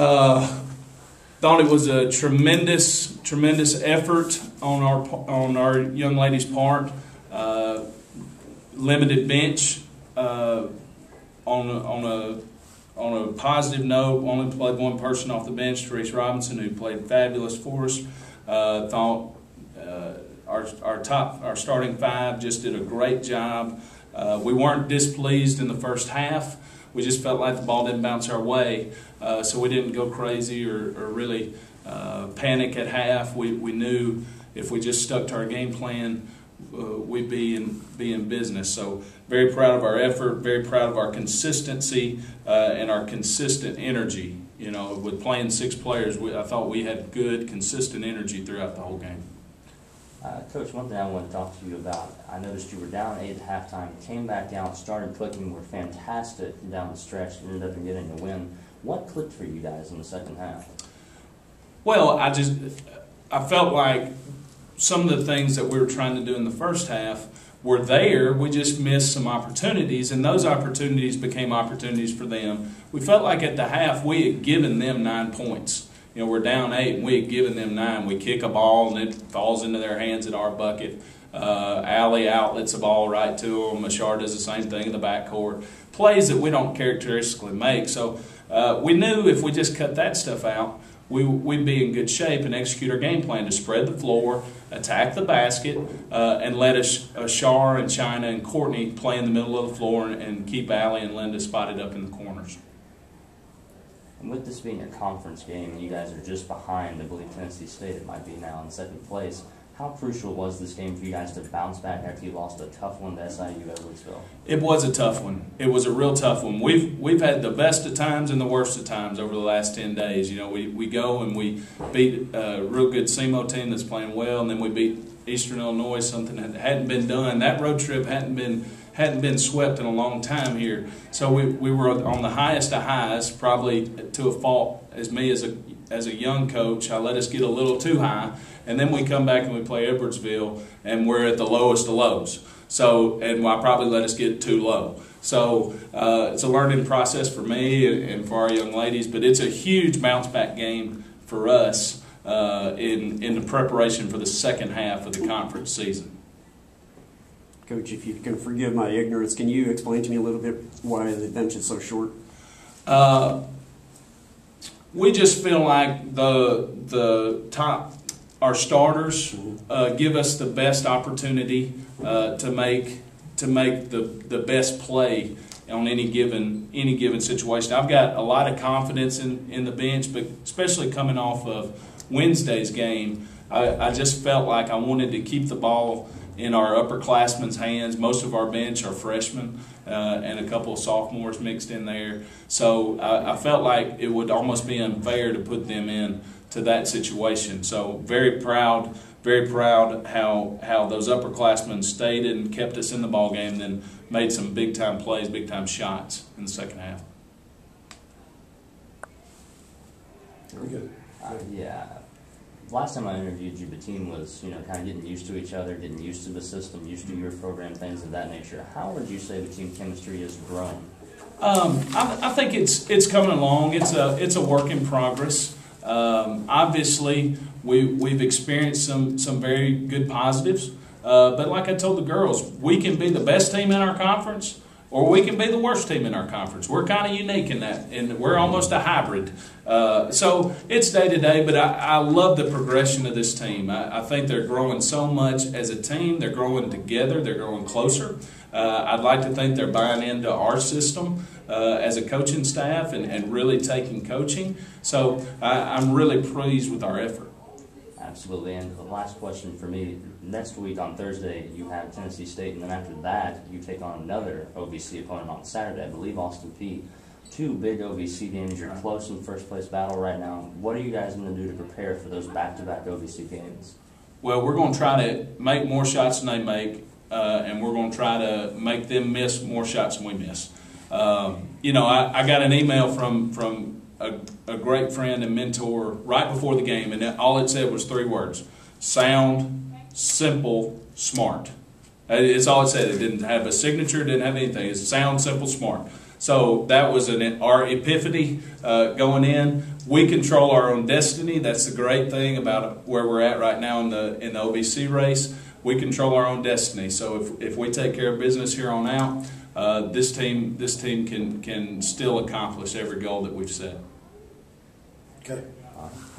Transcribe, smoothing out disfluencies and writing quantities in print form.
Thought it was a tremendous effort on our young ladies' part. Limited bench. On a positive note, only played one person off the bench, Therese Robinson, who played fabulous for us. Thought our starting five just did a great job. We weren't displeased in the first half. We just felt like the ball didn't bounce our way, so we didn't go crazy or really panic at half. We knew if we just stuck to our game plan, we'd be in business. So very proud of our effort, very proud of our consistency and our consistent energy. You know, with playing 6 players, I thought we had good, consistent energy throughout the whole game. Coach, one thing I want to talk to you about, I noticed you were down 8 at halftime, came back down, started clicking, were fantastic down the stretch, ended up getting a win. What clicked for you guys in the second half? Well, I felt like some of the things that we were trying to do in the first half were there. We just missed some opportunities, and those opportunities became opportunities for them. We felt like at the half we had given them 9 points. You know, we're down 8, and we had given them 9. We kick a ball, and it falls into their hands at our bucket. Allie outlets the ball right to them. Machar does the same thing in the backcourt. Plays that we don't characteristically make. So we knew if we just cut that stuff out, we'd be in good shape and execute our game plan to spread the floor, attack the basket, and let Shar and China and Courtney play in the middle of the floor and keep Allie and Linda spotted up in the corners. And with this being a conference game, and you guys are just behind, I believe, Tennessee State, it might be now in second place, how crucial was this game for you guys to bounce back after you lost a tough one to SIU at Woodsville? It was a tough one. It was a real tough one. We've had the best of times and the worst of times over the last 10 days. You know, we go and we beat a real good SEMO team that's playing well, and then we beat Eastern Illinois, something that hadn't been done. That road trip hadn't been swept in a long time here. So we were on the highest of highs, probably to a fault as me as a young coach. I let us get a little too high, and then we come back and we play Edwardsville, and we're at the lowest of lows. So, and I probably let us get too low. So it's a learning process for me and for our young ladies, but it's a huge bounce back game for us in the preparation for the second half of the conference season. Coach, if you can forgive my ignorance, can you explain to me a little bit why the bench is so short? We just feel like the top, our starters, give us the best opportunity to make the best play on any given situation. I've got a lot of confidence in the bench, but especially coming off of Wednesday's game, I just felt like I wanted to keep the ball in our upperclassmen's hands. Most of our bench are freshmen and a couple of sophomores mixed in there. So I felt like it would almost be unfair to put them in to that situation. So very proud how those upperclassmen stayed and kept us in the ball game, then made some big-time plays, big-time shots in the second half. Very good. Yeah. Last time I interviewed you, the team was, kind of getting used to each other, getting used to the system, used to your program, things of that nature. How would you say the team chemistry has grown? I think it's coming along. It's a work in progress. Obviously, we've experienced some very good positives, but like I told the girls, we can be the best team in our conference, or we can be the worst team in our conference. We're kind of unique in that, and we're almost a hybrid. So it's day to day, but I love the progression of this team. I think they're growing so much as a team. They're growing together. They're growing closer. I'd like to think they're buying into our system as a coaching staff and really taking coaching. So I'm really pleased with our effort. Absolutely. And the last question for me, next week on Thursday you have Tennessee State, and then after that you take on another OVC opponent on Saturday, I believe Austin Peay. 2 big OVC games. You're close in the first place battle right now. What are you guys going to do to prepare for those back-to-back OVC games? Well, we're going to try to make more shots than they make, and we're going to try to make them miss more shots than we miss. I got an email from a great friend and mentor right before the game, and all it said was 3 words: sound, simple, smart. It's all it said. It didn't have a signature, didn't have anything. It's sound, simple, smart. So that was our epiphany going in. We control our own destiny. That's the great thing about where we're at right now in the OVC race. We control our own destiny. So if we take care of business here on out, this team can still accomplish every goal that we've set. Okay.